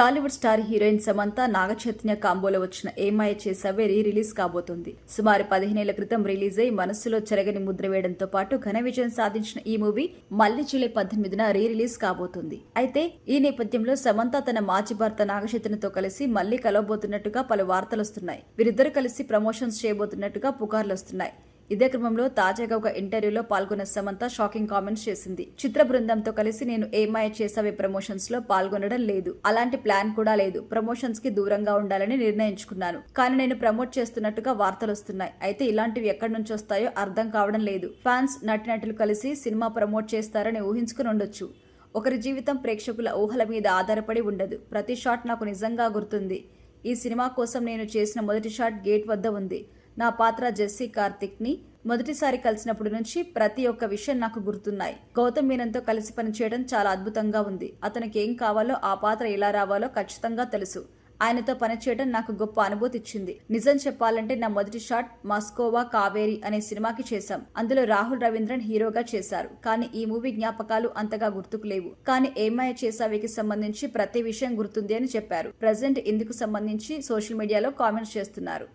Tollywood star heroine Samantha Naga Chaitanya కాంబోలో వచ్చిన ఏమాయ చేసావే release కాబోతుంది. సుమారు 15 ఏళ్ల క్రితం రిలీజ్ అయి మనస్సులో చెరగని ముద్ర వేయడంతో పాటు ఘన విజయం సాధించిన ఈ మూవీ మళ్లీ జూలై 18న రిలీజ్ కాబోతుంది. అయితే ఈ నేపథ్యంలో సమంత తన మాజీ భర్త నాగచైతన్యతో కలిసి మళ్లీ కలవబోతున్నట్టుగా పలు వార్తలొస్తున్నాయి. వీరిద్దరు కలిసి ప్రమోషన్స్ చేయబోతున్నట్టుగా పుకార్లొస్తున్నాయి. ఇదే క్రమంలో తాజాగా ఒక ఇంటర్వ్యూలో పాల్గొన్న సమంత షాకింగ్ కామెంట్స్ చేసింది. చిత్ర బృందంతో కలిసి నేను ఏమాయ చేసావే ప్రమోషన్స్ లో పాల్గొనడం లేదు. అలాంటి ప్లాన్ కూడా లేదు. ప్రమోషన్స్ కి దూరంగా ఉండాలని నిర్ణయించుకున్నాను. కానీ నేను ప్రమోట్ చేస్తున్నట్టుగా వార్తలు వస్తున్నాయి. అయితే ఇలాంటివి ఎక్కడి నుంచి వస్తాయో అర్థం కావడం లేదు. ఫ్యాన్స్ నటినటులు కలిసి సినిమా ప్రమోట్ చేస్తారని ఊహించుకుని ఉండొచ్చు. ఒకరి జీవితం ప్రేక్షకుల ఊహల మీద ఆధారపడి ఉండదు. ప్రతి షాట్ నాకు నిజంగా గుర్తుంది. ఈ సినిమా కోసం నేను చేసిన మొదటి షాట్ గేట్ వద్ద ఉంది. నా పాత్ర జెస్సీ కార్తిక్ ని మొదటిసారి కలిసినప్పుడు నుంచి ప్రతి ఒక్క విషయం నాకు గుర్తున్నాయి. గౌతమ్ మీనన్తో కలిసి పనిచేయడం చాలా అద్భుతంగా ఉంది. అతనికి ఏం కావాలో, ఆ పాత్ర ఎలా రావాలో ఖచ్చితంగా తెలుసు. ఆయనతో పనిచేయడం నాకు గొప్ప అనుభూతి ఇచ్చింది. నిజం చెప్పాలంటే నా మొదటి షాట్ మాస్కోవా కావేరి అనే సినిమాకి చేశాం. అందులో రాహుల్ రవీంద్రన్ హీరోగా చేశారు. కానీ ఈ మూవీ జ్ఞాపకాలు అంతగా గుర్తుకు లేవు. కానీ ఏమాయ చేసావేకి సంబంధించి ప్రతి విషయం గుర్తుంది అని చెప్పారు. ప్రజెంట్ ఇందుకు సంబంధించి సోషల్ మీడియాలో కామెంట్స్ చేస్తున్నారు.